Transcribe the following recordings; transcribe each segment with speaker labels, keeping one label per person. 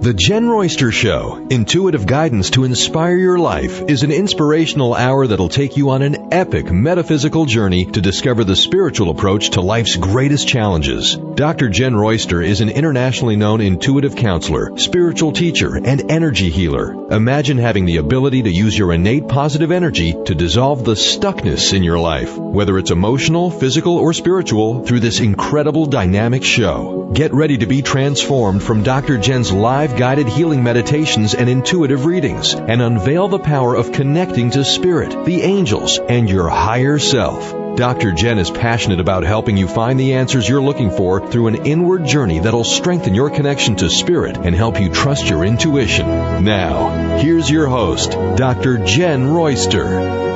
Speaker 1: The Jenn Royster Show, intuitive guidance to inspire your life, is an inspirational hour that'll take you on an epic metaphysical journey to discover the spiritual approach to life's greatest challenges. Dr. Jenn Royster is an internationally known intuitive counselor, spiritual teacher, and energy healer. Imagine having the ability to use your innate positive energy to dissolve the stuckness in your life, whether it's emotional, physical, or spiritual, through this incredible dynamic show. Get ready to be transformed from Dr. Jenn's live guided healing meditations and intuitive readings, and unveil the power of connecting to spirit, the angels, and your higher self. Dr. Jenn is passionate about helping you find the answers you're looking for through an inward journey that'll strengthen your connection to spirit and help you trust your intuition. Now, here's your host, Dr. Jenn Royster.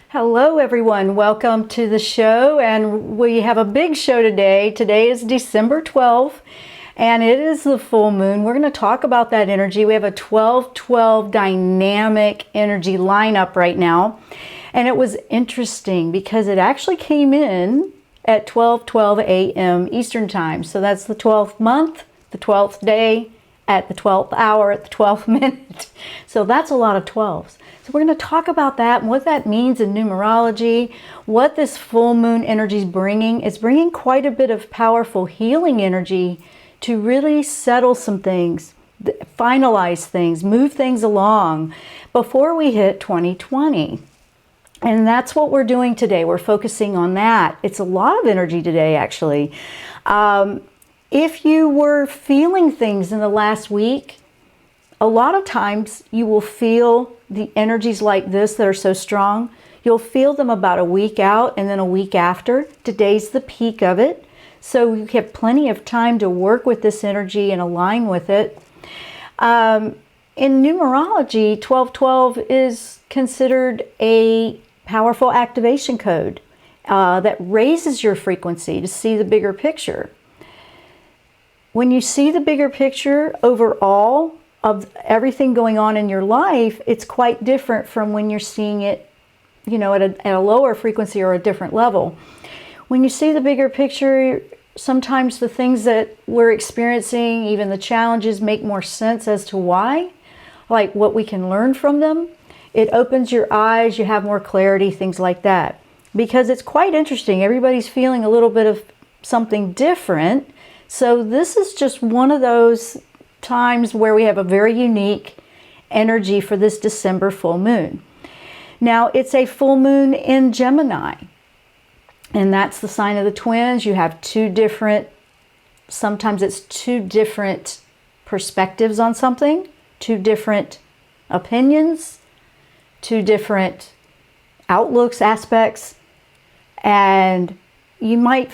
Speaker 2: Hello everyone, welcome to the show, and we have a big show today. Today is December 12th and it is the full moon. We're going to talk about that energy. We have a 12-12 dynamic energy lineup right now, and it was interesting because it actually came in at 12:12 a.m. Eastern Time. So that's the 12th month, the 12th day, at the 12th hour, at the 12th minute. So that's a lot of 12s. So we're going to talk about that and what that means in numerology, what this full moon energy is bringing. It's bringing quite a bit of powerful healing energy to really settle some things, finalize things, move things along before we hit 2020. And that's what we're doing today. We're focusing on that. It's a lot of energy today, actually. If you were feeling things in the last week, a lot of times you will feel the energies like this that are so strong. You'll feel them about a week out and then a week after. Today's the peak of it. So you have plenty of time to work with this energy and align with it. In numerology, 1212 is considered a powerful activation code that raises your frequency to see the bigger picture. When you see the bigger picture overall of everything going on in your life, it's quite different from when you're seeing it, you know, at a lower frequency or a different level. When you see the bigger picture, sometimes the things that we're experiencing, even the challenges, make more sense as to why, like what we can learn from them. It opens your eyes, you have more clarity, things like that. Because it's quite interesting. Everybody's feeling a little bit of something different. So this is just one of those times where we have a very unique energy for this December full moon. Now, it's a full moon in Gemini, and that's the sign of the twins. You have sometimes it's two different perspectives on something, two different opinions, two different outlooks, aspects, and you might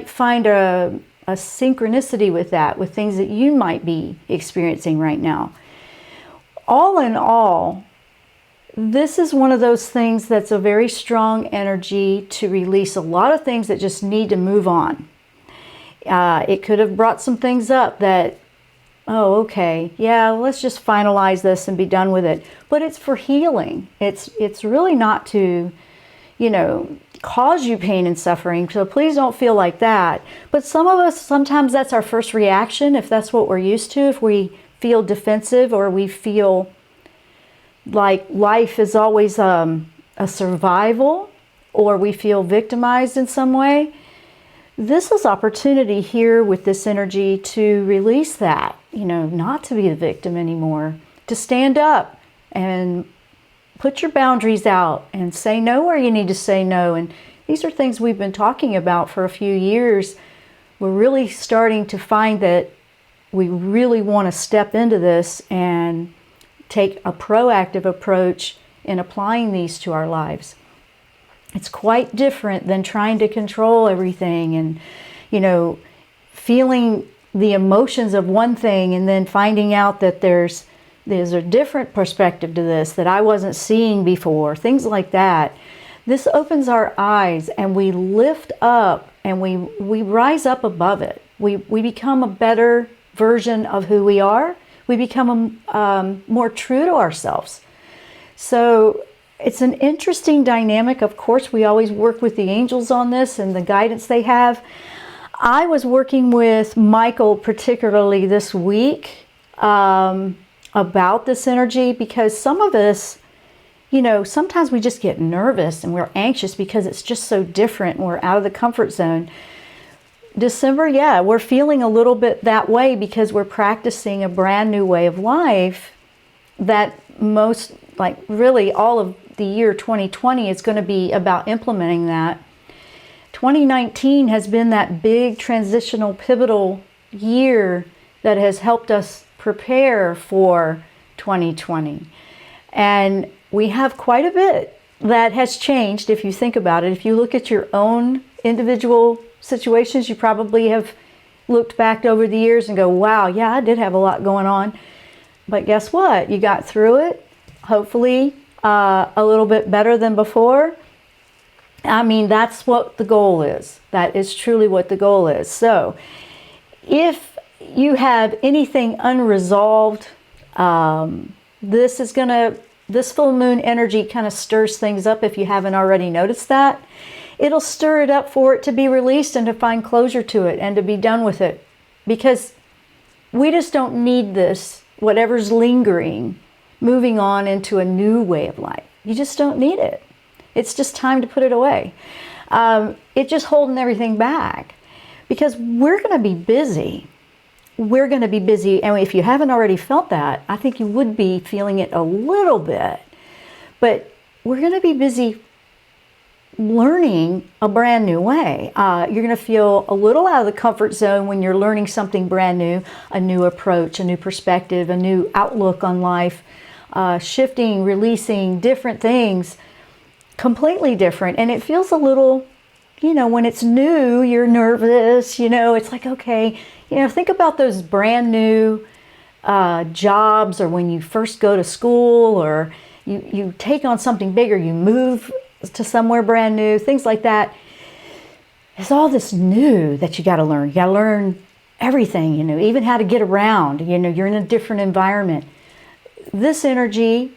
Speaker 2: find a synchronicity with that, with things that you might be experiencing right now. All in all, this is one of those things that's a very strong energy to release a lot of things that just need to move on. It could have brought some things up that, oh, okay, yeah, let's just finalize this and be done with it. But it's for healing. It's really not to, you know, cause you pain and suffering, so please don't feel like that. But some of us, sometimes that's our first reaction, if that's what we're used to. If we feel defensive or we feel like life is always a survival, or we feel victimized in some way, this is opportunity here with this energy to release that, you know, not to be the victim anymore, to stand up and put your boundaries out and say no where you need to say no. And these are things we've been talking about for a few years. We're really starting to find that we really want to step into this and take a proactive approach in applying these to our lives. It's quite different than trying to control everything and, you know, feeling the emotions of one thing and then finding out that there's a different perspective to this that I wasn't seeing before, things like that. This opens our eyes and we lift up and we rise up above it. We become a better version of who we are. We become more true to ourselves. So it's an interesting dynamic. Of course, we always work with the angels on this and the guidance they have. I was working with Michael particularly this week about this energy, because some of us, you know, sometimes we just get nervous and we're anxious because it's just so different and we're out of the comfort zone. December, yeah, we're feeling a little bit that way because we're practicing a brand new way of life that most, like really all of the year 2020 is going to be about implementing that. 2019 has been that big transitional pivotal year that has helped us prepare for 2020. And we have quite a bit that has changed if you think about it. If you look at your own individual situations, you probably have looked back over the years and go, wow, yeah, I did have a lot going on. But guess what? You got through it, hopefully a little bit better than before. I mean, that's what the goal is. That is truly what the goal is. So if you have anything unresolved, this full moon energy kind of stirs things up if you haven't already noticed that. It'll stir it up for it to be released and to find closure to it and to be done with it. Because we just don't need this, whatever's lingering, moving on into a new way of life. You just don't need it. It's just time to put it away. It's just holding everything back because we're going to be busy. We're going to be busy. And if you haven't already felt that, I think you would be feeling it a little bit. But we're going to be busy learning a brand new way. You're going to feel a little out of the comfort zone when you're learning something brand new, a new approach, a new perspective, a new outlook on life, shifting, releasing different things, completely different. And it feels a little, you know, when it's new, you're nervous, you know, it's like, okay, you know, think about those brand new jobs, or when you first go to school, or you take on something bigger, you move to somewhere brand new, things like that. It's all this new that you got to learn. You got to learn everything, you know, even how to get around, you know, you're in a different environment. This energy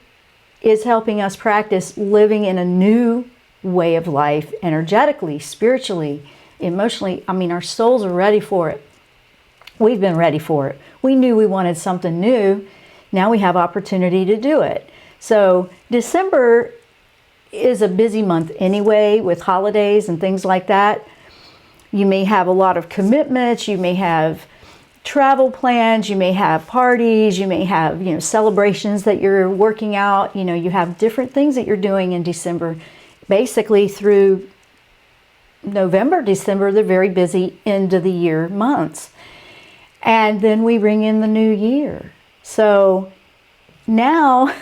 Speaker 2: is helping us practice living in a new way of life, energetically, spiritually, emotionally. I mean, our souls are ready for it. We've been ready for it. We knew we wanted something new. Now we have opportunity to do it. So December is a busy month anyway, with holidays and things like that. You may have a lot of commitments. You may have travel plans. You may have parties. You may have, you know, celebrations that you're working out. You know, you have different things that you're doing in December. Basically through November, December, they're very busy end of the year months. And then we ring in the new year. So now,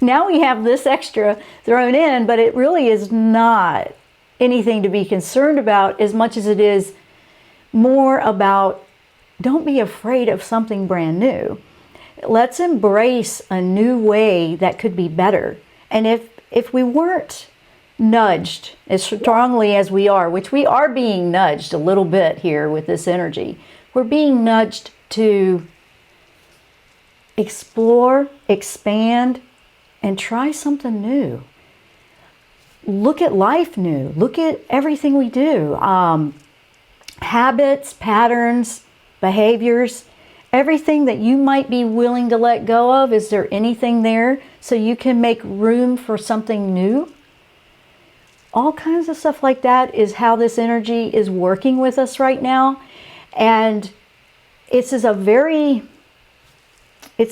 Speaker 2: now we have this extra thrown in, but it really is not anything to be concerned about as much as it is more about, don't be afraid of something brand new. Let's embrace a new way that could be better. And if we weren't nudged as strongly as we are, which we are being nudged a little bit here with this energy, we're being nudged to explore, expand, and try something new. Look at life new. Look at everything we do. Habits, patterns, behaviors, everything that you might be willing to let go of. Is there anything there so you can make room for something new? All kinds of stuff like that is how this energy is working with us right now. And it's a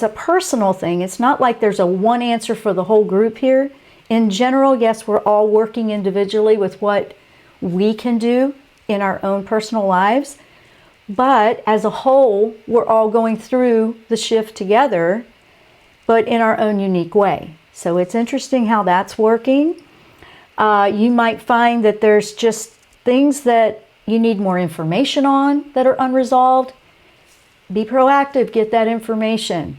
Speaker 2: personal thing. It's not like there's a one answer for the whole group here. In general, yes, we're all working individually with what we can do in our own personal lives. But as a whole, we're all going through the shift together, but in our own unique way. So it's interesting how that's working. You might find that there's just things that you need more information on that are unresolved. Be proactive, get that information.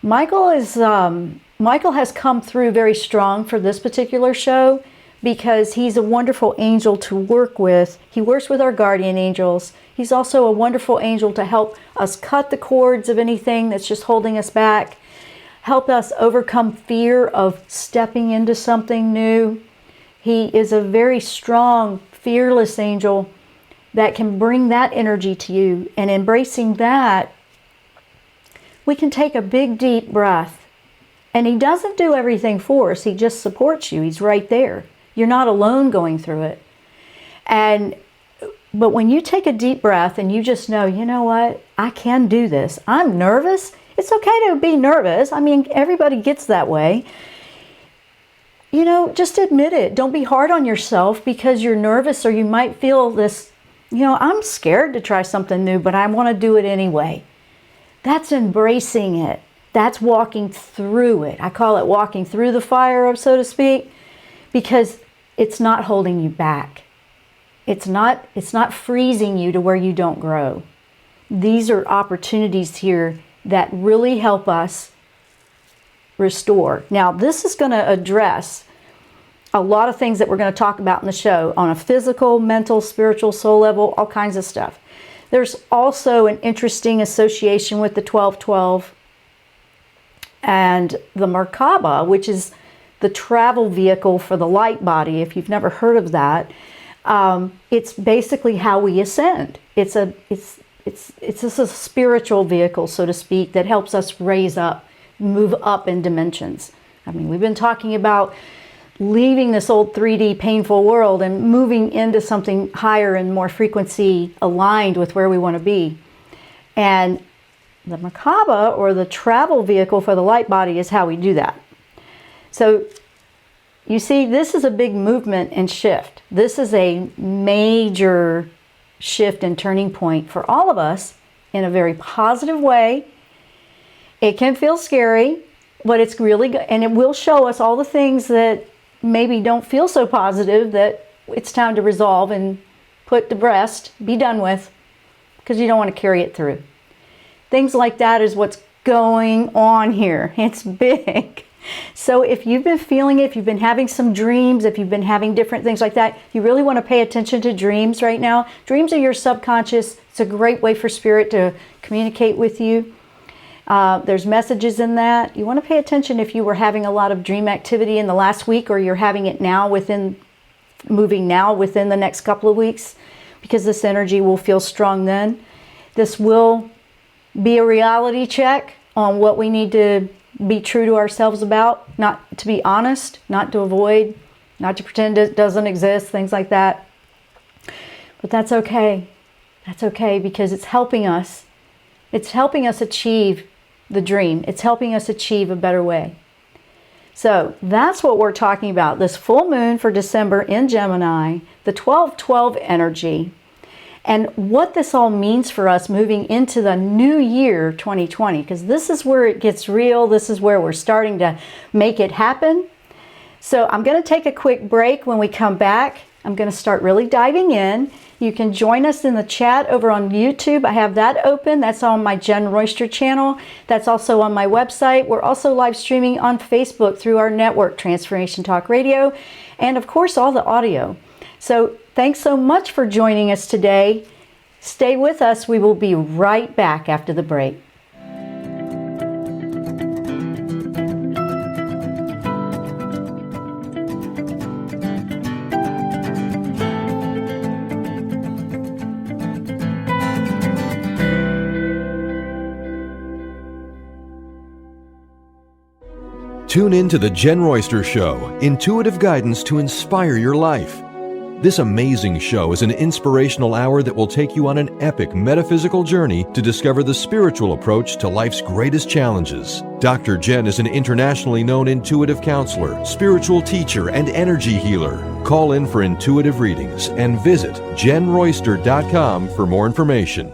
Speaker 2: Michael has come through very strong for this particular show because he's a wonderful angel to work with. He works with our guardian angels. He's also a wonderful angel to help us cut the cords of anything that's just holding us back. help us overcome fear of stepping into something new. He is a very strong, fearless angel that can bring that energy to you. And embracing that, we can take a big, deep breath. And he doesn't do everything for us. He just supports you. He's right there. You're not alone going through it. But when you take a deep breath and you just know, you know what, I can do this. I'm nervous. It's okay to be nervous. I mean, everybody gets that way. You know, just admit it. Don't be hard on yourself because you're nervous, or you might feel this, you know, I'm scared to try something new, but I want to do it anyway. That's embracing it. That's walking through it. I call it walking through the fire, so to speak, because it's not holding you back. It's not freezing you to where you don't grow. These are opportunities here that really help us restore. Now, this is going to address a lot of things that we're going to talk about in the show on a physical, mental, spiritual, soul level, all kinds of stuff. There's also an interesting association with the 1212 and the Merkaba, which is the travel vehicle for the light body. If you've never heard of that, it's basically how we ascend. It's just a spiritual vehicle, so to speak, that helps us raise up, move up in dimensions. I mean, we've been talking about leaving this old 3D painful world and moving into something higher and more frequency aligned with where we want to be. And the Merkaba, or the travel vehicle for the light body, is how we do that. So you see, this is a big movement and shift. This is a major shift and turning point for all of us in a very positive way. It can feel scary, but it's really good, and it will show us all the things that maybe don't feel so positive that it's time to resolve and put to rest, be done with, because you don't want to carry it through. Things like that is what's going on here. It's big. So if you've been feeling it, if you've been having some dreams, if you've been having different things like that, you really want to pay attention to dreams right now. Dreams are your subconscious. It's a great way for spirit to communicate with you. There's messages in that. You want to pay attention if you were having a lot of dream activity in the last week, or you're having it now moving now within the next couple of weeks, because this energy will feel strong then. This will be a reality check on what we need to be true to ourselves about, not to be honest, not to avoid, not to pretend it doesn't exist, things like that. But that's okay. That's okay, because it's helping us. It's helping us achieve the dream. It's helping us achieve a better way. So that's what we're talking about. This full moon for December in Gemini, the 1212 energy, and what this all means for us moving into the new year 2020, because this is where it gets real. This is where we're starting to make it happen. So I'm going to take a quick break. When we come back, I'm going to start really diving in. You can join us in the chat over on YouTube. I have that open. That's on my Jenn Royster channel. That's also on my website. We're also live streaming on Facebook through our network, Transformation Talk Radio, and of course all the audio. So thanks so much for joining us today. Stay with us. We will be right back after the break.
Speaker 1: Tune in to the Jenn Royster Show, intuitive guidance to inspire your life. This amazing show is an inspirational hour that will take you on an epic metaphysical journey to discover the spiritual approach to life's greatest challenges. Dr. Jenn is an internationally known intuitive counselor, spiritual teacher, and energy healer. Call in for intuitive readings and visit JennRoyster.com for more information.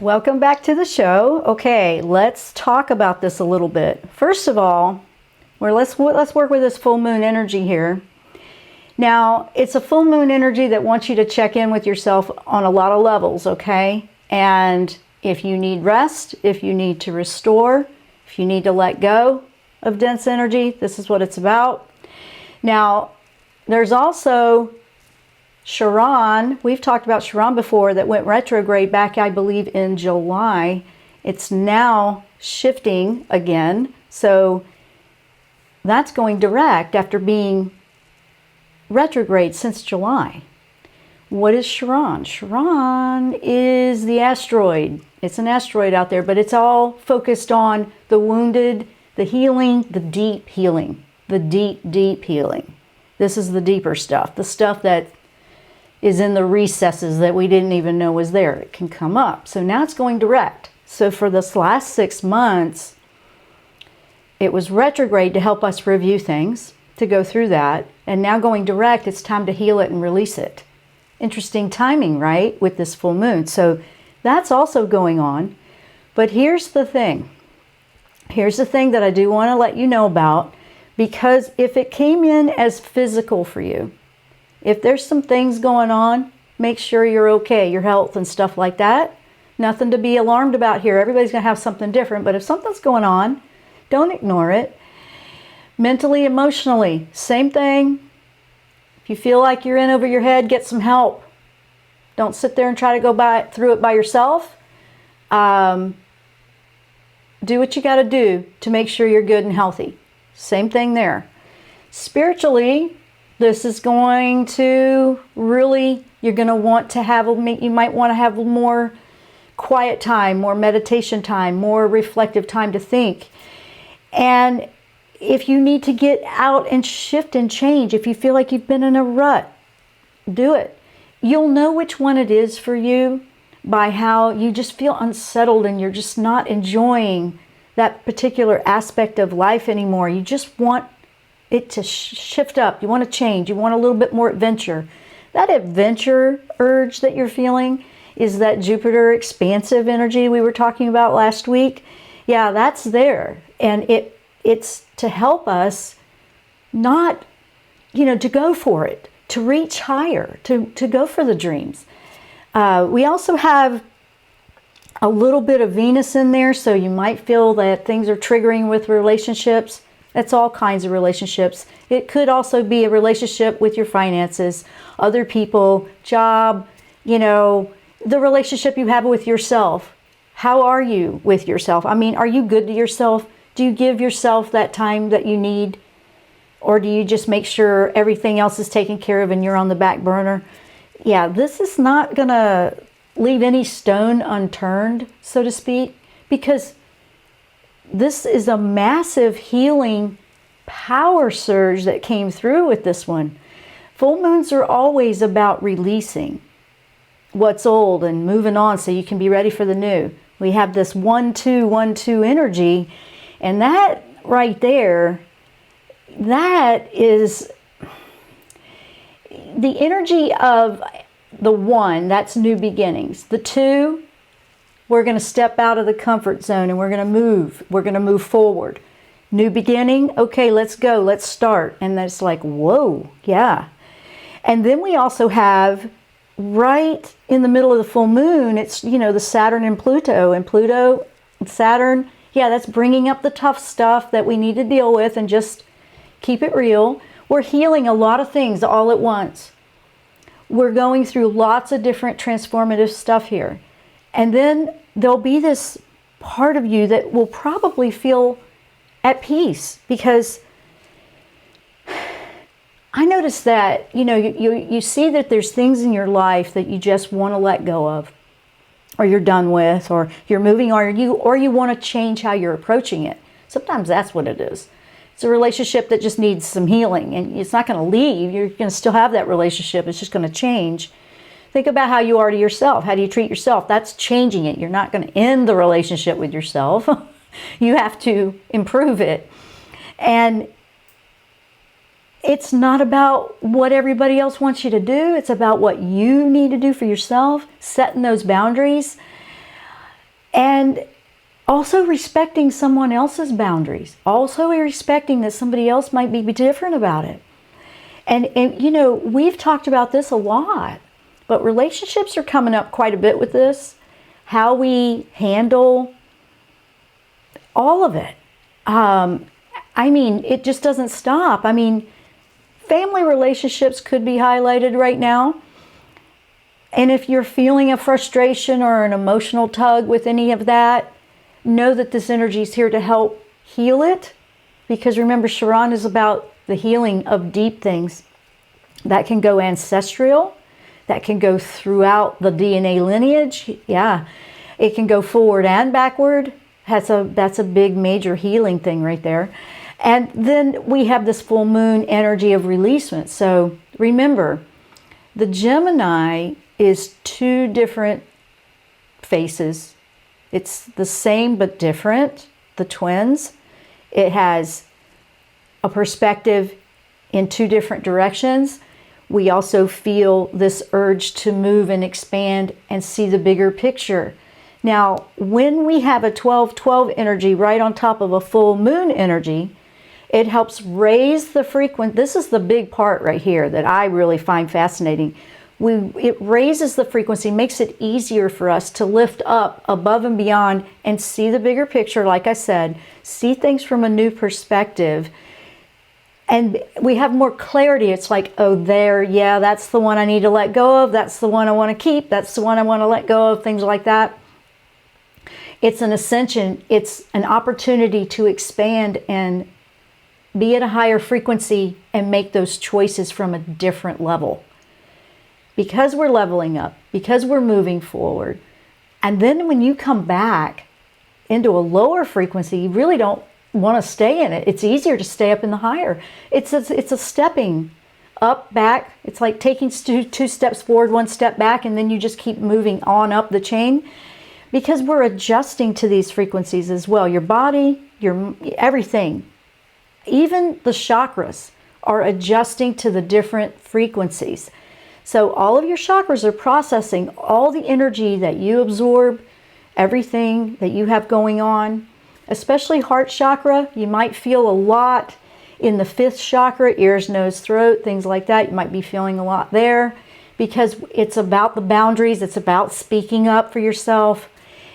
Speaker 2: Welcome back to the show. Okay, let's talk about this a little bit. First of all, let's work with this full moon energy here. Now, it's a full moon energy that wants you to check in with yourself on a lot of levels, okay? And if you need rest, if you need to restore, if you need to let go of dense energy, this is what it's about. Now, there's also Chiron. We've talked about Chiron before, that went retrograde back, I believe, in July. It's now shifting again. So that's going direct after being retrograde since July. What is Chiron? Chiron is the asteroid. It's an asteroid out there, but it's all focused on the wounded, the healing, the deep healing, the deep, deep healing. This is the deeper stuff, the stuff that is in the recesses that we didn't even know was there. It can come up. So now it's going direct. So for this last 6 months, it was retrograde to help us review things, to go through that. And now going direct, it's time to heal it and release it. Interesting timing, right? With this full moon. So that's also going on. But here's the thing. Here's the thing that I do want to let you know about, because if it came in as physical for you, if there's some things going on, make sure you're okay, your health and stuff like that. Nothing to be alarmed about here. Everybody's going to have something different. But if something's going on, don't ignore it. Mentally, emotionally, same thing. If you feel like you're in over your head, get some help. Don't sit there and try to go through it by yourself. Do what you got to do to make sure you're good and healthy. Same thing there. Spiritually, this is going to really, you're going to want to have, you might want to have more quiet time, more meditation time, more reflective time to think. And if you need to get out and shift and change, if you feel like you've been in a rut, do it. You'll know which one it is for you by how you just feel unsettled and you're just not enjoying that particular aspect of life anymore. You just want it to shift up. You want to change. You want a little bit more adventure. That adventure urge that you're feeling is that Jupiter expansive energy we were talking about last week. Yeah, that's there. And it's to help us not, to go for it, to reach higher, to go for the dreams. We also have a little bit of Venus in there, so you might feel that things are triggering with relationships. That's all kinds of relationships. It could also be a relationship with your finances, other people, job, the relationship you have with yourself. How are you with yourself? I mean, are you good to yourself? Do you give yourself that time that you need? Or do you just make sure everything else is taken care of and you're on the back burner? Yeah, this is not going to leave any stone unturned, so to speak, because this is a massive healing power surge that came through with this one. Full moons are always about releasing what's old and moving on so you can be ready for the new. We have this 1-2, 1-2 energy, and that right there, that is the energy of the 1, that's new beginnings. The 2, we're going to step out of the comfort zone and we're going to move. We're going to move forward. New beginning, okay, let's go, let's start. And that's like, whoa, yeah. And then we also have, right in the middle of the full moon, it's, the Saturn and Pluto. And Pluto and Saturn, yeah, that's bringing up the tough stuff that we need to deal with and just keep it real. We're healing a lot of things all at once. We're going through lots of different transformative stuff here. And then there'll be this part of you that will probably feel at peace, because I noticed that, you see that there's things in your life that you just want to let go of, or you're done with, or you're moving on, or you want to change how you're approaching it. Sometimes that's what it is. It's a relationship that just needs some healing, and it's not going to leave. You're going to still have that relationship. It's just going to change. Think about how you are to yourself. How do you treat yourself? That's changing it. You're not going to end the relationship with yourself. You have to improve it. And it's not about what everybody else wants you to do. It's about what you need to do for yourself, setting those boundaries. And also respecting someone else's boundaries. Also respecting that somebody else might be different about it. And you know, we've talked about this a lot, but relationships are coming up quite a bit with this. How we handle all of it. I mean, it just doesn't stop. I mean, family relationships could be highlighted right now. And if you're feeling a frustration or an emotional tug with any of that, know that this energy is here to help heal it. Because remember, Chiron is about the healing of deep things. That can go ancestral. That can go throughout the DNA lineage. Yeah, it can go forward and backward. That's a big major healing thing right there. And then we have this full moon energy of releasement. So remember, the Gemini is two different faces. It's the same but different, the twins. It has a perspective in two different directions. We also feel this urge to move and expand and see the bigger picture. Now, when we have a 12-12 energy right on top of a full moon energy, it helps raise the frequency. This is the big part right here that I really find fascinating. It raises the frequency, makes it easier for us to lift up above and beyond and see the bigger picture, like I said, see things from a new perspective. And we have more clarity. It's like, oh, yeah, that's the one I need to let go of. That's the one I want to keep. That's the one I want to let go of, things like that. It's an ascension. It's an opportunity to expand and be at a higher frequency and make those choices from a different level. Because we're leveling up, because we're moving forward. And then when you come back into a lower frequency, you really don't want to stay in it. It's easier to stay up in the higher. It's a stepping up, back. It's like taking two steps forward, one step back, and then you just keep moving on up the chain. Because we're adjusting to these frequencies as well. Your body, your everything, even the chakras are adjusting to the different frequencies. So all of your chakras are processing all the energy that you absorb, everything that you have going on, especially heart chakra. You might feel a lot in the 5th chakra, ears, nose, throat, things like that. You might be feeling a lot there because it's about the boundaries. It's about speaking up for yourself.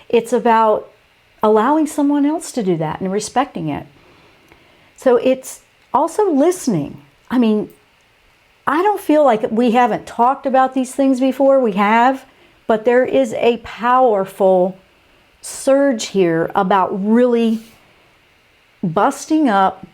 Speaker 2: It's about allowing someone else to do that and respecting it. So it's also listening. I mean, I don't feel like we haven't talked about these things before. We have, but there is a powerful surge here about really busting up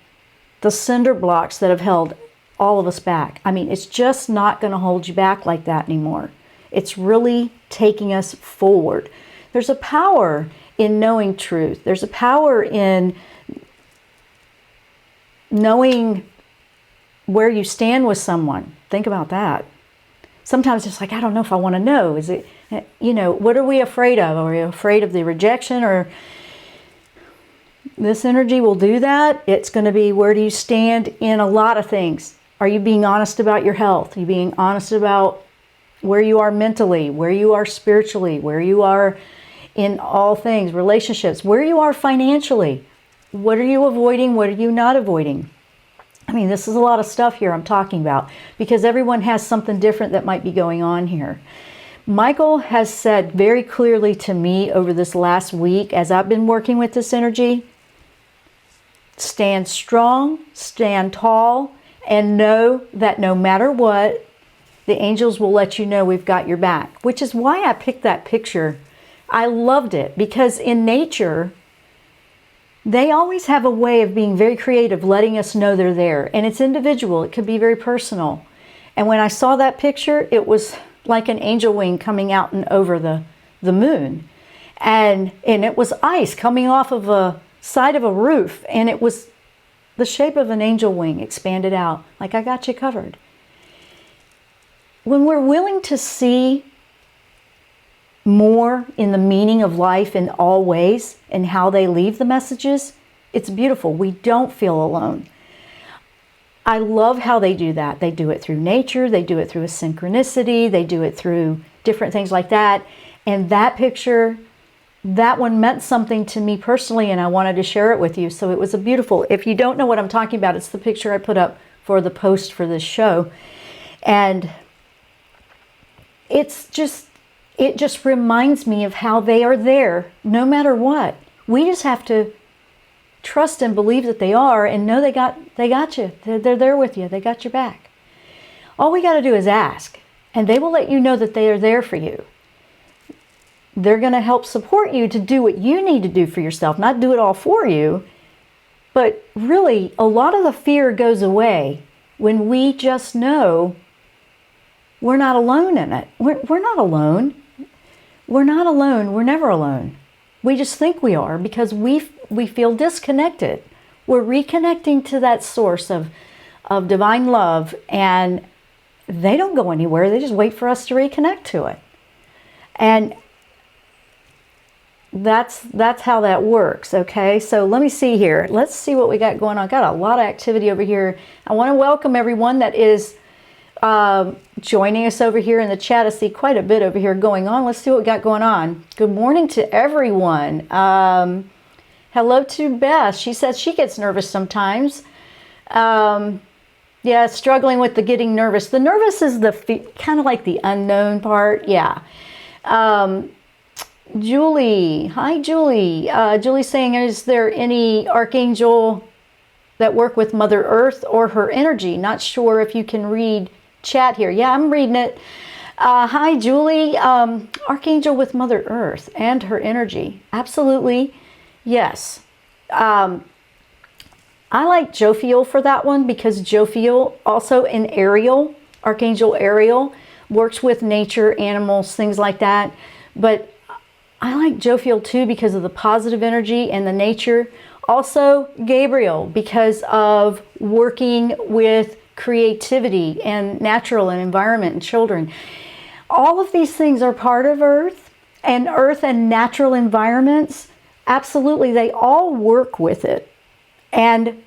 Speaker 2: the cinder blocks that have held all of us back. I mean, it's just not going to hold you back like that anymore. It's really taking us forward. There's a power in knowing truth. There's a power in knowing where you stand with someone. Think about that. Sometimes it's like, I don't know if I want to know. Is it, you know, what are we afraid of? Are we afraid of the rejection? Or this energy will do that. It's going to be, where do you stand in a lot of things? Are you being honest about your health? Are you being honest about where you are mentally, where you are spiritually, where you are in all things, relationships, where you are financially? What are you avoiding? What are you not avoiding? I mean, this is a lot of stuff here I'm talking about because everyone has something different that might be going on here. Michael has said very clearly to me over this last week as I've been working with this energy, stand strong, stand tall, and know that no matter what, the angels will let you know we've got your back, which is why I picked that picture. I loved it because in nature, they always have a way of being very creative, letting us know they're there. And it's individual. It could be very personal. And when I saw that picture, it was like an angel wing coming out and over the moon. And it was ice coming off of a side of a roof. And it was the shape of an angel wing expanded out. Like, I got you covered. When we're willing to see more in the meaning of life in all ways and how they leave the messages, it's beautiful. We don't feel alone. I love how they do that. They do it through nature. They do it through a synchronicity. They do it through different things like that. And that picture that one meant something to me personally, and I wanted to share it with you. So it was a beautiful, if you don't know what I'm talking about, it's the picture I put up for the post for this show. And it just reminds me of how they are there no matter what. We just have to trust and believe that they are, and know they got you. They're there with you. They got your back. All we got to do is ask, and they will let you know that they are there for you. They're going to help support you to do what you need to do for yourself, not do it all for you. But really, a lot of the fear goes away when we just know we're not alone in it. We're not alone. We're not alone. We're never alone. We just think we are because we feel disconnected. We're reconnecting to that source of divine love, and they don't go anywhere. They just wait for us to reconnect to it. And that's how that works, okay? So let me see here. Let's see what we got going on. Got a lot of activity over here. I want to welcome everyone that is joining us over here in the chat. I see quite a bit over here going on. Let's see what we got going on. Good morning to everyone. Hello to Beth. She says she gets nervous sometimes. Yeah, struggling with the getting nervous. The nervous is the kind of like the unknown part. Yeah. Julie, hi Julie. Julie's saying, is there any archangel that work with Mother Earth or her energy? Not sure if you can read chat here. Yeah, I'm reading it. Hi Julie. Archangel with Mother Earth and her energy. Absolutely. Yes. I like Jophiel for that one, because Jophiel, also in Ariel, Archangel Ariel, works with nature, animals, things like that. But I like Jophiel too because of the positive energy and the nature. Also Gabriel, because of working with creativity and natural and environment and children. All of these things are part of Earth and natural environments. Absolutely, they all work with it, and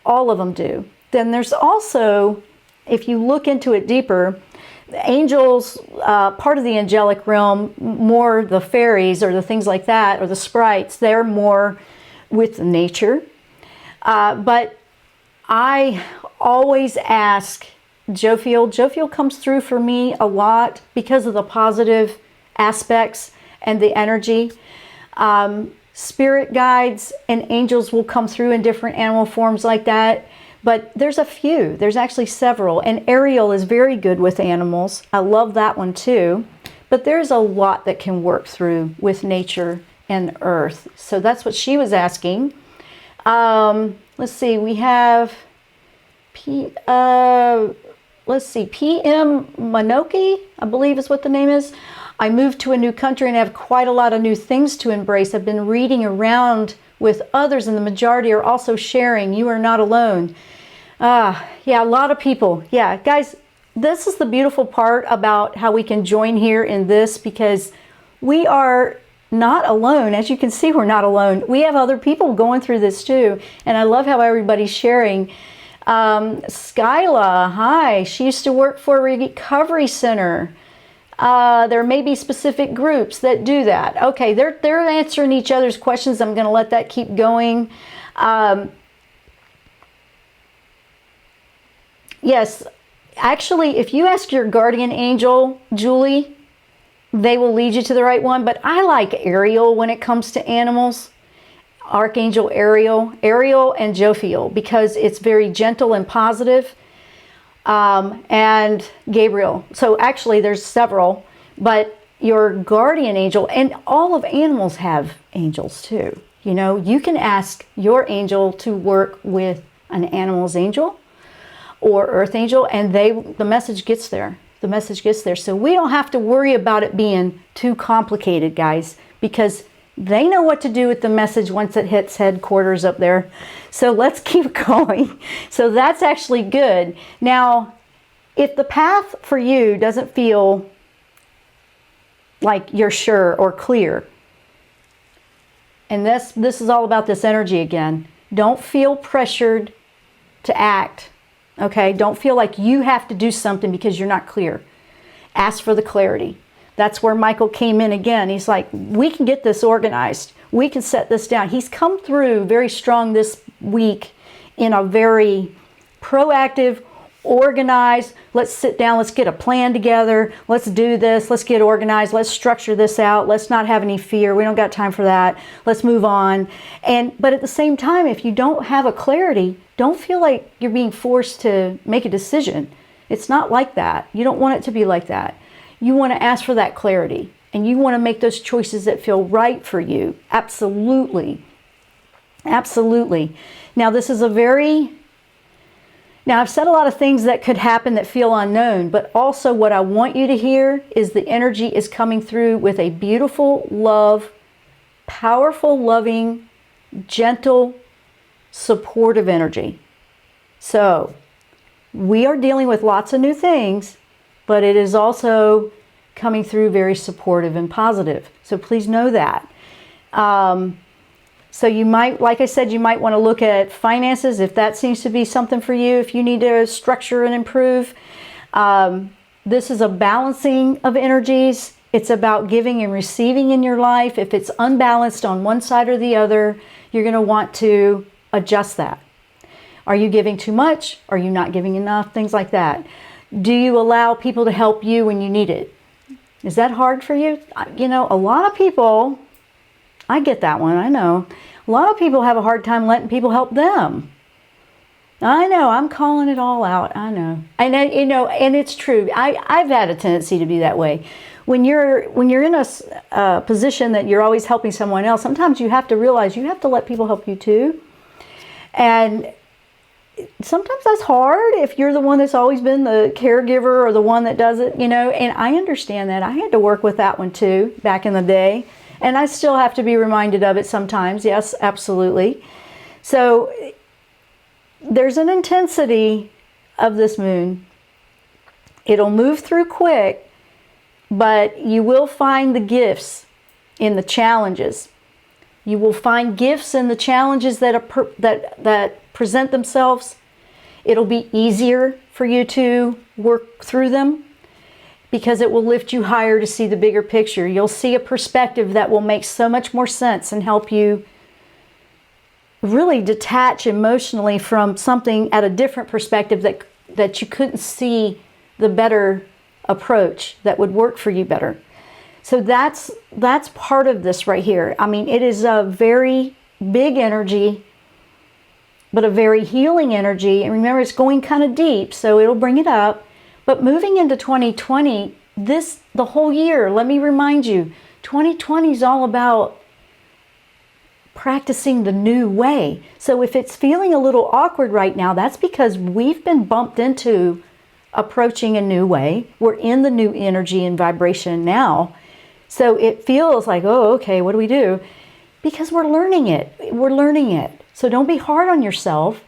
Speaker 2: all of them do. Then there's also, if you look into it deeper, the angels, part of the angelic realm, more the fairies or the things like that, or the sprites, they're more with nature. But I always ask Jophiel. Jophiel comes through for me a lot because of the positive aspects and the energy. Spirit guides and angels will come through in different animal forms like that. But there's a few. There's actually several. And Ariel is very good with animals. I love that one too. But there's a lot that can work through with nature and earth. So that's what she was asking. Let's see. We have PM Manoki, I believe is what the name is. I moved to a new country and have quite a lot of new things to embrace. I've been reading around with others, and the majority are also sharing. You are not alone. Yeah, a lot of people. Yeah, guys, this is the beautiful part about how we can join here in this, because we are not alone. As you can see, we're not alone. We have other people going through this too, and I love how everybody's sharing. Skyla, hi. She used to work for a recovery center. There may be specific groups that do that. Okay, they're answering each other's questions. I'm going to let that keep going. Yes, actually, if you ask your guardian angel, Julie, they will lead you to the right one. But I like Ariel when it comes to animals. Archangel Ariel and Jophiel, because it's very gentle and positive. And Gabriel. So actually there's several, but your guardian angel, and all of animals have angels too. You know, you can ask your angel to work with an animal's angel or earth angel, and the message gets there. The message gets there. So we don't have to worry about it being too complicated, guys, because they know what to do with the message once it hits headquarters up there. So let's keep going. So that's actually good. Now, if the path for you doesn't feel like you're sure or clear, and this is all about this energy again, don't feel pressured to act. Okay? Don't feel like you have to do something because you're not clear. Ask for the clarity. That's where Michael came in again. He's like, we can get this organized. We can set this down. He's come through very strong this week in a very proactive, organized, let's sit down, let's get a plan together, let's do this, let's get organized, let's structure this out, let's not have any fear, we don't got time for that, let's move on. But at the same time, if you don't have a clarity, don't feel like you're being forced to make a decision. It's not like that. You don't want it to be like that. You want to ask for that clarity, and you want to make those choices that feel right for you. Absolutely. Absolutely. Now, Now, I've said a lot of things that could happen that feel unknown, but also what I want you to hear is the energy is coming through with a beautiful love, powerful, loving, gentle, supportive energy. So, we are dealing with lots of new things, but it is also coming through very supportive and positive. So please know that. So you might, like I said, you might want to look at finances if that seems to be something for you, if you need to structure and improve. This is a balancing of energies. It's about giving and receiving in your life. If it's unbalanced on one side or the other, you're going to want to adjust that. Are you giving too much? Are you not giving enough? Things like that. Do you allow people to help you when you need it? Is that hard for you? You know, a lot of people, I get that one, I know. A lot of people have a hard time letting people help them. I know, I'm calling it all out, I know. And you know, and it's true. I've had a tendency to be that way. When you're in a position that you're always helping someone else, sometimes you have to realize you have to let people help you too. And sometimes that's hard if you're the one that's always been the caregiver or the one that does it, you know, and I understand that. I had to work with that one too back in the day, and I still have to be reminded of it sometimes. Yes, absolutely. So there's an intensity of this moon. It'll move through quick, but you will find the gifts in the challenges. You will find gifts in the challenges that present themselves. It'll be easier for you to work through them because it will lift you higher to see the bigger picture. You'll see a perspective that will make so much more sense and help you really detach emotionally from something at a different perspective that you couldn't see the better approach that would work for you better. So that's part of this right here. I mean, it is a very big energy, but a very healing energy. And remember, it's going kind of deep, so it'll bring it up. But moving into 2020, the whole year, let me remind you, 2020 is all about practicing the new way. So if it's feeling a little awkward right now, that's because we've been bumped into approaching a new way. We're in the new energy and vibration now. So it feels like, oh, okay, what do we do? Because we're learning it. We're learning it. So don't be hard on yourself.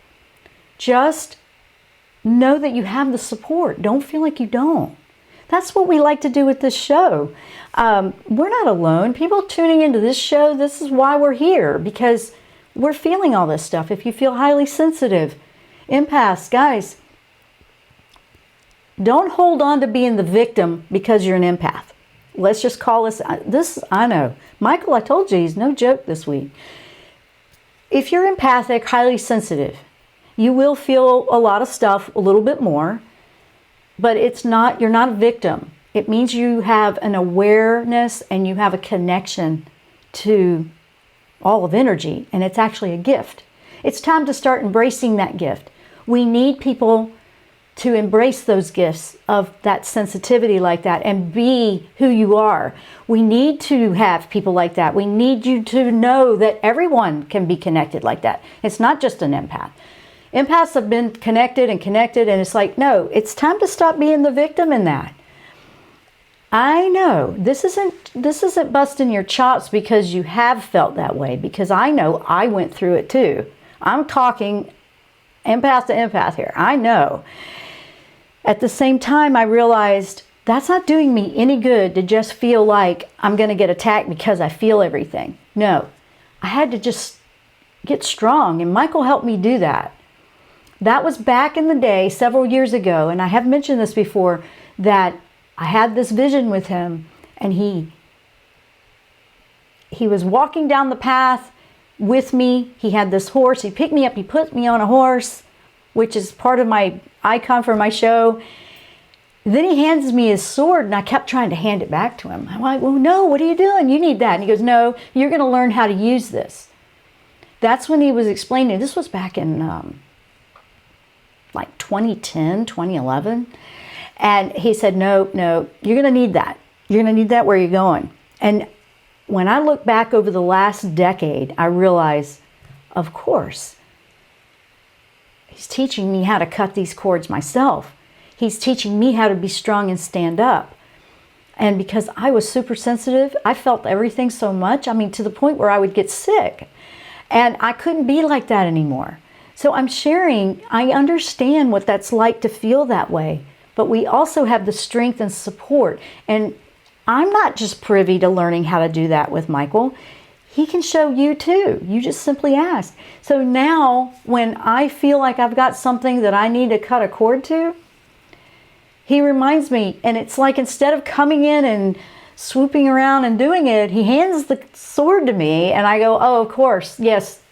Speaker 2: Just know that you have the support. Don't feel like you don't. That's what we like to do with this show. We're not alone. People tuning into this show, this is why we're here, because we're feeling all this stuff. If you feel highly sensitive, empaths, guys, don't hold on to being the victim because you're an empath. Let's just call this, I know. Michael, I told you, he's no joke this week. If you're empathic, highly sensitive, you will feel a lot of stuff a little bit more, but you're not a victim. It means you have an awareness and you have a connection to all of energy, and it's actually a gift. It's time to start embracing that gift. We need people to embrace those gifts of that sensitivity like that and be who you are. We need to have people like that. We need you to know that everyone can be connected like that. It's not just an empath. Empaths have been connected, and it's like, no, it's time to stop being the victim in that. I know this isn't busting your chops because you have felt that way, because I know I went through it too. I'm talking empath to empath here. I know. At the same time, I realized that's not doing me any good to just feel like I'm going to get attacked because I feel everything. No, I had to just get strong, and Michael helped me do that. That was back in the day, several years ago, and I have mentioned this before, that I had this vision with him And he was walking down the path with me. He had this horse. He picked me up. He put me on a horse, which is part of my icon for my show. Then he hands me his sword, and I kept trying to hand it back to him. I'm like, well, no, what are you doing? You need that. And he goes, no, you're going to learn how to use this. That's when he was explaining. This was back in like 2010, 2011. And he said, no, you're going to need that. You're going to need that where you're going. And when I look back over the last decade, I realize, of course, he's teaching me how to cut these cords myself. He's teaching me how to be strong and stand up. And because I was super sensitive, I felt everything so much. I mean, to the point where I would get sick. And I couldn't be like that anymore. So I'm sharing, I understand what that's like to feel that way. But we also have the strength and support. And I'm not just privy to learning how to do that with Michael. He can show you too. You just simply ask. So now when I feel like I've got something that I need to cut a cord to, he reminds me, and it's like instead of coming in and swooping around and doing it, he hands the sword to me, and I go, oh, of course, yes.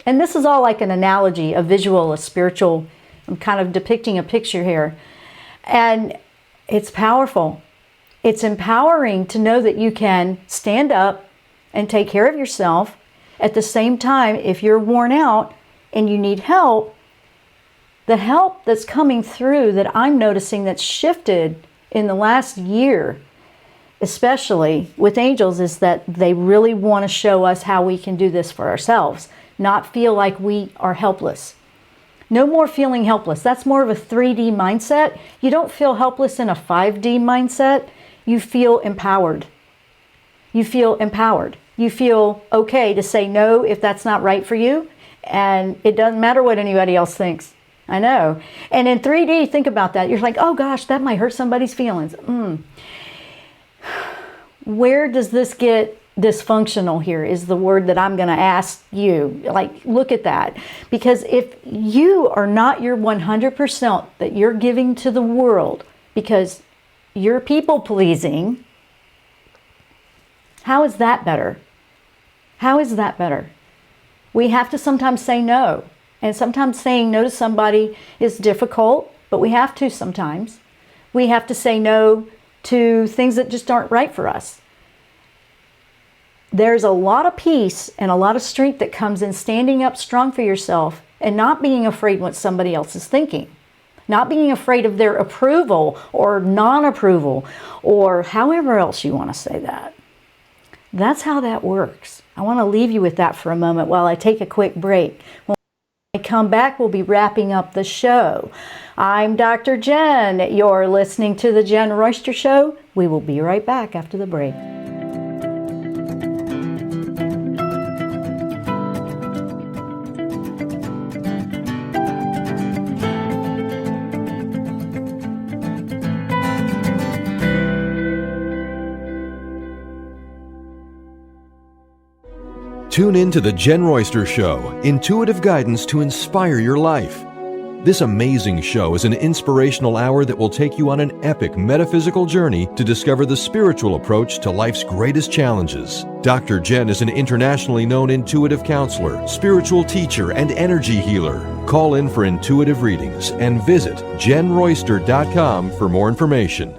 Speaker 2: And this is all like an analogy, a visual, a spiritual. I'm kind of depicting a picture here. And it's powerful. It's empowering to know that you can stand up and take care of yourself. At the same time, if you're worn out and you need help, the help that's coming through that I'm noticing that's shifted in the last year, especially with angels, is that they really want to show us how we can do this for ourselves, not feel like we are helpless. No more feeling helpless. That's more of a 3D mindset. You don't feel helpless in a 5D mindset. You feel empowered. You feel empowered. You feel okay to say no if that's not right for you. And it doesn't matter what anybody else thinks. I know. And in 3D, think about that. You're like, oh gosh, that might hurt somebody's feelings. Where does this get dysfunctional here is the word that I'm going to ask you. Like, look at that. Because if you are not your 100% that you're giving to the world because you're people pleasing, how is that better? How is that better? We have to sometimes say no. And sometimes saying no to somebody is difficult, but we have to sometimes. We have to say no to things that just aren't right for us. There's a lot of peace and a lot of strength that comes in standing up strong for yourself and not being afraid what somebody else is thinking. Not being afraid of their approval or non-approval or however else you want to say that. That's how that works. I want to leave you with that for a moment while I take a quick break. When I come back, we'll be wrapping up the show. I'm Dr. Jenn. You're listening to the Jenn Royster Show. We will be right back after the break.
Speaker 1: Tune in to the Jenn Royster Show, intuitive guidance to inspire your life. This amazing show is an inspirational hour that will take you on an epic metaphysical journey to discover the spiritual approach to life's greatest challenges. Dr. Jenn is an internationally known intuitive counselor, spiritual teacher, and energy healer. Call in for intuitive readings and visit JennRoyster.com for more information.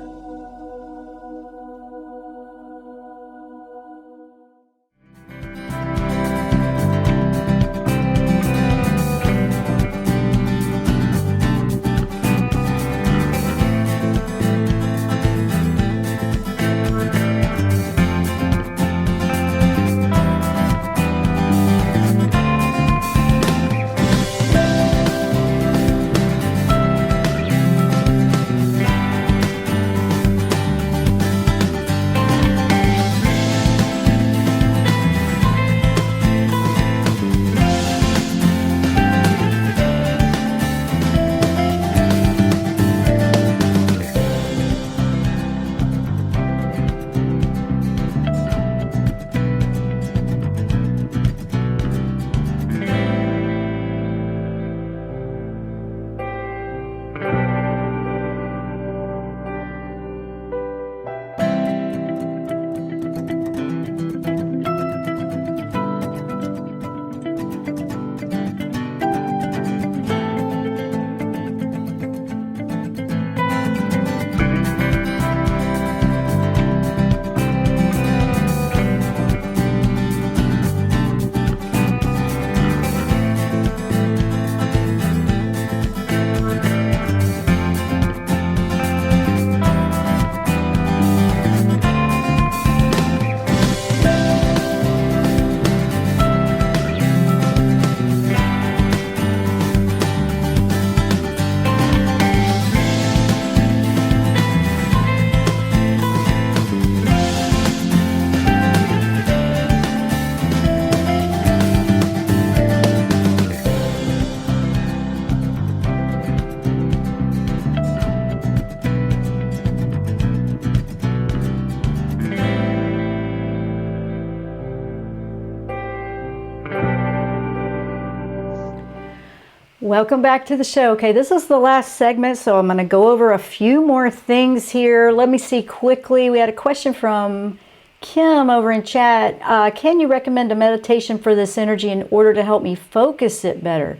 Speaker 2: Welcome back to the show. Okay, this is the last segment, so I'm going to go over a few more things here. Let me see quickly. We had a question from Kim over in chat. Can you recommend a meditation for this energy in order to help me focus it better?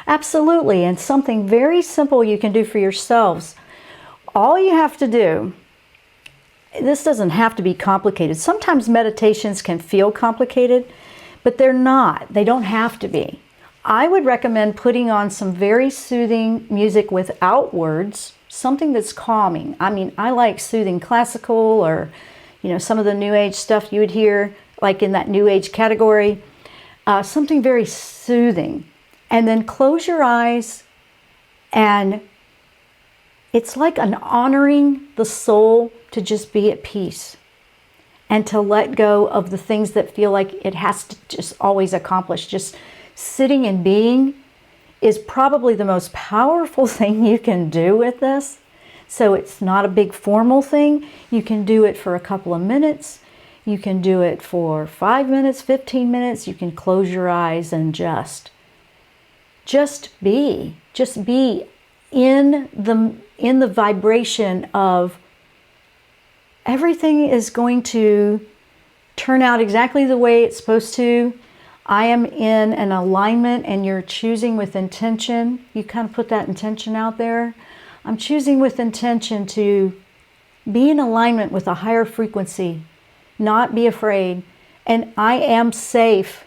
Speaker 2: Absolutely, and something very simple you can do for yourselves. All you have to do, this doesn't have to be complicated. Sometimes meditations can feel complicated, but they're not. They don't have to be. I would recommend putting on some very soothing music without words, something that's calming. I mean, I like soothing classical or, some of the New Age stuff you would hear, like in that New Age category. Something very soothing. And then close your eyes, and it's like an honoring the soul to just be at peace and to let go of the things that feel like it has to just always accomplish. Just sitting and being is probably the most powerful thing you can do with this. So it's not a big formal thing. You can do it for a couple of minutes. You can do it for 5 minutes, 15 minutes. You can close your eyes and just be. Just be in the vibration of everything is going to turn out exactly the way it's supposed to. I am in an alignment, and you're choosing with intention. You kind of put that intention out there. I'm choosing with intention to be in alignment with a higher frequency, not be afraid. And I am safe.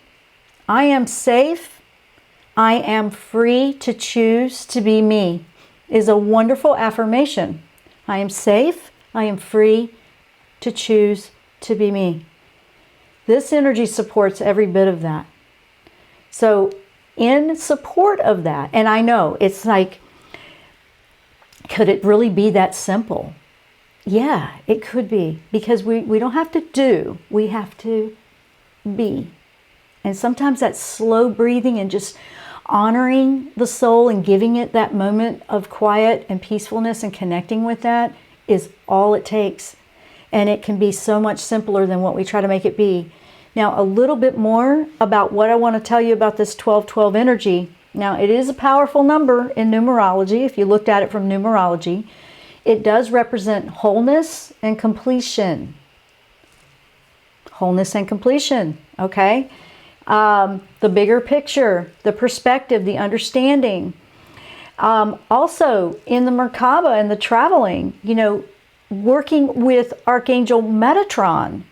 Speaker 2: I am safe. I am free to choose to be me is a wonderful affirmation. I am safe. I am free to choose to be me. This energy supports every bit of that. So in support of that, and I know it's like, could it really be that simple? Yeah, it could be, because we don't have to do, we have to be. And sometimes that slow breathing and just honoring the soul and giving it that moment of quiet and peacefulness and connecting with that is all it takes. And it can be so much simpler than what we try to make it be. Now, a little bit more about what I want to tell you about this 1212 energy. Now, it is a powerful number in numerology. If you looked at it from numerology, it does represent wholeness and completion. Wholeness and completion, okay? The bigger picture, the perspective, the understanding. Also, in the Merkaba and the traveling, working with Archangel Metatron.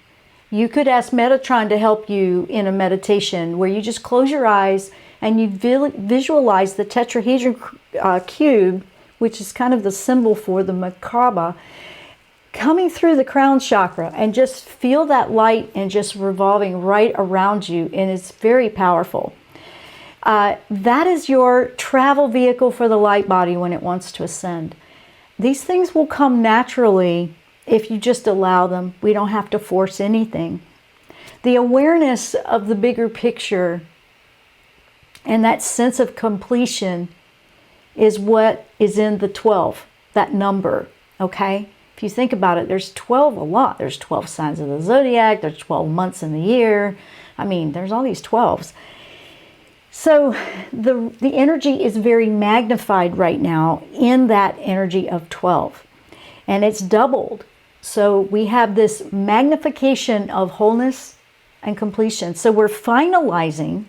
Speaker 2: You could ask Metatron to help you in a meditation where you just close your eyes and you visualize the tetrahedron cube, which is kind of the symbol for the Merkaba, coming through the crown chakra, and just feel that light and just revolving right around you, and it's very powerful. That is your travel vehicle for the light body when it wants to ascend. These things will come naturally if you just allow them. We don't have to force anything. The awareness of the bigger picture and that sense of completion is what is in the 12, that number, okay? If you think about it, there's 12 a lot. There's 12 signs of the zodiac. There's 12 months in the year. I mean, there's all these 12s. So the energy is very magnified right now in that energy of 12. And it's doubled. So we have this magnification of wholeness and completion. So we're finalizing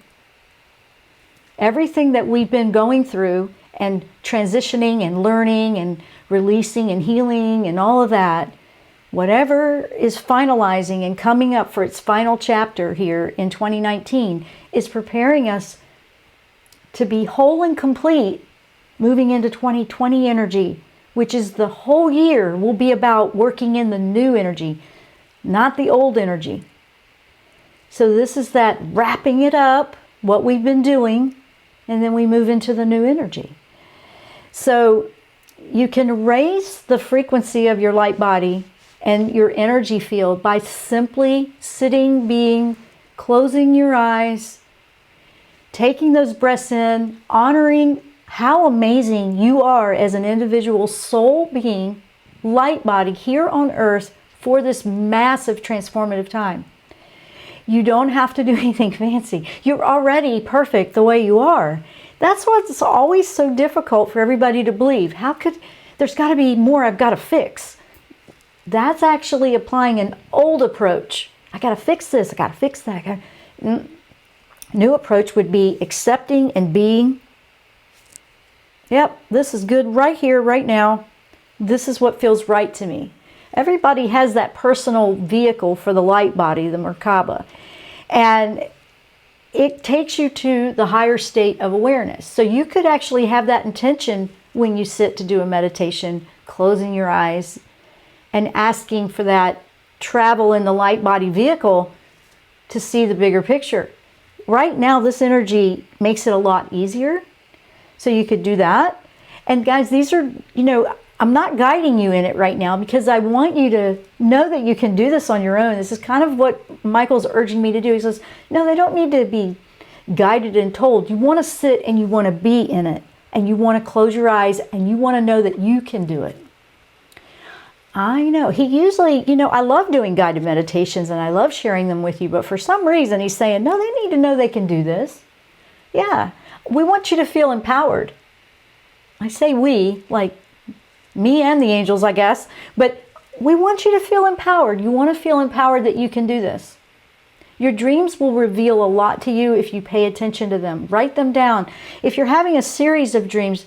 Speaker 2: everything that we've been going through and transitioning and learning and releasing and healing and all of that. Whatever is finalizing and coming up for its final chapter here in 2019 is preparing us to be whole and complete moving into 2020 energy, which is the whole year will be about working in the new energy, not the old energy. So this is that wrapping it up, what we've been doing, and then we move into the new energy. So you can raise the frequency of your light body and your energy field by simply sitting, being, closing your eyes, taking those breaths in, honoring how amazing you are as an individual soul being, light body here on earth for this massive transformative time. You don't have to do anything fancy. You're already perfect the way you are. That's what's always so difficult for everybody to believe. There's got to be more I've got to fix. That's actually applying an old approach. I got to fix this, I got to fix that. New approach would be accepting and being. Yep, this is good right here, right now. This is what feels right to me. Everybody has that personal vehicle for the light body, the Merkaba. And it takes you to the higher state of awareness. So you could actually have that intention when you sit to do a meditation, closing your eyes and asking for that travel in the light body vehicle to see the bigger picture. Right now, this energy makes it a lot easier. So you could do that. And guys, these are, I'm not guiding you in it right now because I want you to know that you can do this on your own. This is kind of what Michael's urging me to do. He says, no, they don't need to be guided and told. You want to sit and you want to be in it. And you want to close your eyes and you want to know that you can do it. I know. He usually, I love doing guided meditations and I love sharing them with you. But for some reason, he's saying, no, they need to know they can do this. Yeah. We want you to feel empowered. I say we, like me and the angels, I guess. But we want you to feel empowered. You want to feel empowered that you can do this. Your dreams will reveal a lot to you if you pay attention to them. Write them down. If you're having a series of dreams,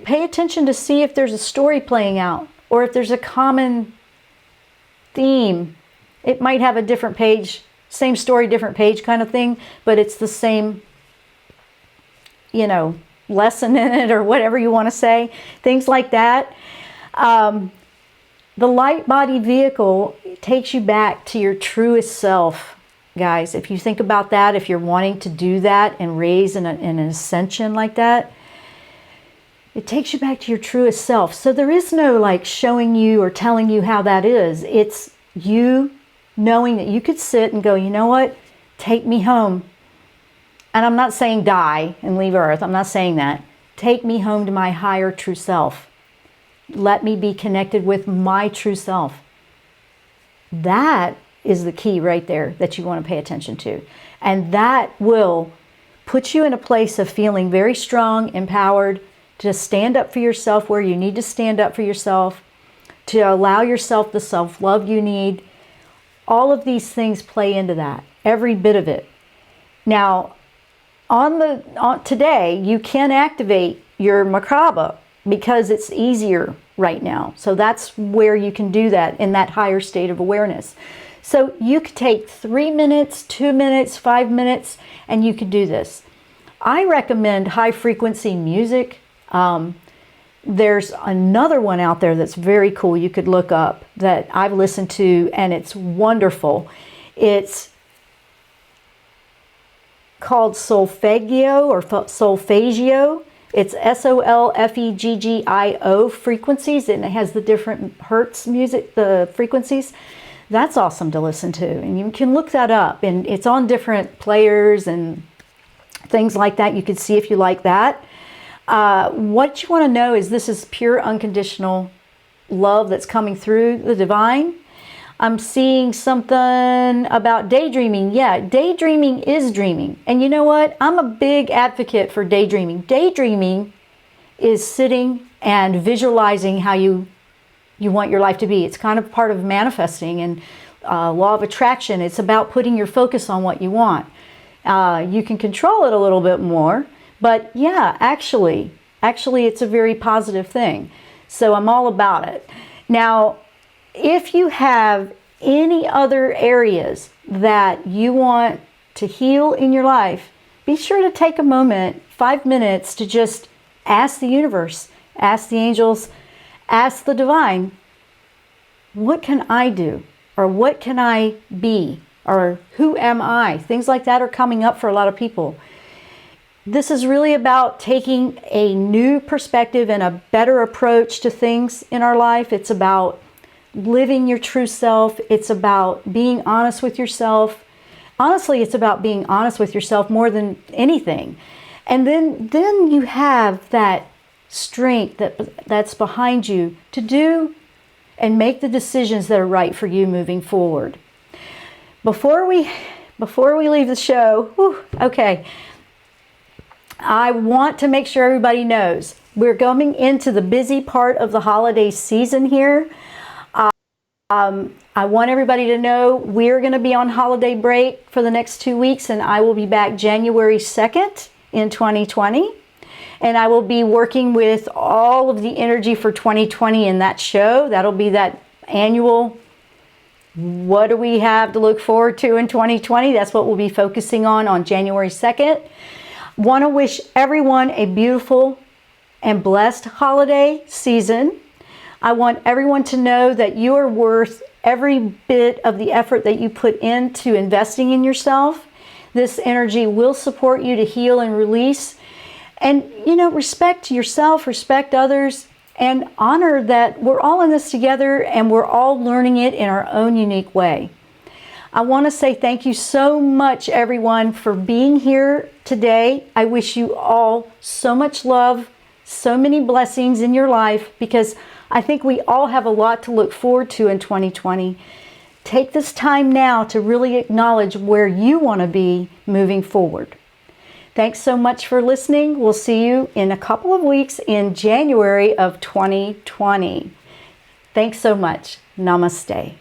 Speaker 2: pay attention to see if there's a story playing out or if there's a common theme. It might have a different page, same story, different page kind of thing, but it's the same, lesson in it or whatever you want to say. Things like that. The light body vehicle takes you back to your truest self, guys. If you think about that, if you're wanting to do that and raise in an ascension like that, it takes you back to your truest self. So there is no showing you or telling you how that is. It's you knowing that you could sit and go, you know what? Take me home. And I'm not saying die and leave Earth. I'm not saying that. Take me home to my higher true self. Let me be connected with my true self. That is the key right there that you want to pay attention to. And that will put you in a place of feeling very strong, empowered, to stand up for yourself where you need to stand up for yourself, to allow yourself the self-love you need. All of these things play into that, every bit of it. Now, today, you can activate your Merkaba because it's easier right now. So that's where you can do that in that higher state of awareness. So you could take 3 minutes, 2 minutes, 5 minutes, and you could do this. I recommend high frequency music. There's another one out there that's very cool you could look up that I've listened to, and it's wonderful. It's called solfeggio or solfeggio. It's SOLFEGGIO frequencies, and it has the different hertz music, the frequencies. That's awesome to listen to, and you can look that up, and it's on different players and things like that. You can see if you like that. What you want to know is this is pure unconditional love that's coming through the divine. I'm seeing something about daydreaming. Yeah, daydreaming is dreaming. And you know what? I'm a big advocate for daydreaming. Daydreaming is sitting and visualizing how you want your life to be. It's kind of part of manifesting and law of attraction. It's about putting your focus on what you want. You can control it a little bit more, but yeah, actually it's a very positive thing. So I'm all about it. Now, if you have any other areas that you want to heal in your life, be sure to take a moment, 5 minutes, to just ask the universe, ask the angels, ask the divine, what can I do? Or what can I be? Or who am I? Things like that are coming up for a lot of people. This is really about taking a new perspective and a better approach to things in our life. It's about living your true self. It's about being honest with yourself. Honestly, it's about being honest with yourself more than anything. And then you have that strength that's behind you to do and make the decisions that are right for you moving forward. Before we leave the show, okay, I want to make sure everybody knows we're coming into the busy part of the holiday season here. I want everybody to know we're going to be on holiday break for the next 2 weeks, and I will be back January 2nd in 2020. And I will be working with all of the energy for 2020 in that show. That'll be that annual, what do we have to look forward to in 2020? That's what we'll be focusing on January 2nd. Want to wish everyone a beautiful and blessed holiday season. I want everyone to know that you are worth every bit of the effort that you put into investing in yourself. This energy will support you to heal and release. And, respect yourself, respect others, and honor that we're all in this together and we're all learning it in our own unique way. I want to say thank you so much, everyone, for being here today. I wish you all so much love, so many blessings in your life, because I think we all have a lot to look forward to in 2020. Take this time now to really acknowledge where you want to be moving forward. Thanks so much for listening. We'll see you in a couple of weeks in January of 2020. Thanks so much. Namaste.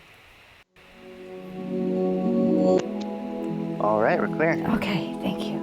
Speaker 3: All right, we're clear.
Speaker 2: Okay, thank you.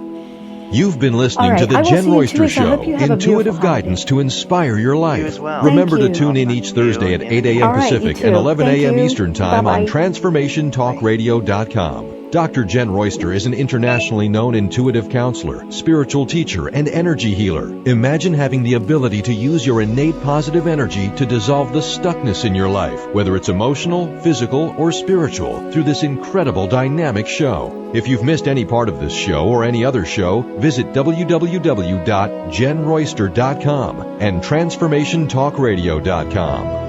Speaker 1: You've been listening to the Jenn Royster Show, intuitive guidance to inspire your life.
Speaker 3: You as well.
Speaker 1: Remember to
Speaker 2: Thank
Speaker 1: tune
Speaker 3: you.
Speaker 1: in each Thursday at 8 a.m.
Speaker 2: All right, you
Speaker 1: Pacific
Speaker 2: too.
Speaker 1: and 11
Speaker 2: Thank
Speaker 1: a.m.
Speaker 2: you.
Speaker 1: Eastern Time
Speaker 2: Bye-bye.
Speaker 1: on TransformationTalkRadio.com. Dr. Jenn Royster is an internationally known intuitive counselor, spiritual teacher, and energy healer. Imagine having the ability to use your innate positive energy to dissolve the stuckness in your life, whether it's emotional, physical, or spiritual, through this incredible dynamic show. If you've missed any part of this show or any other show, visit www.jenroyster.com and TransformationTalkRadio.com.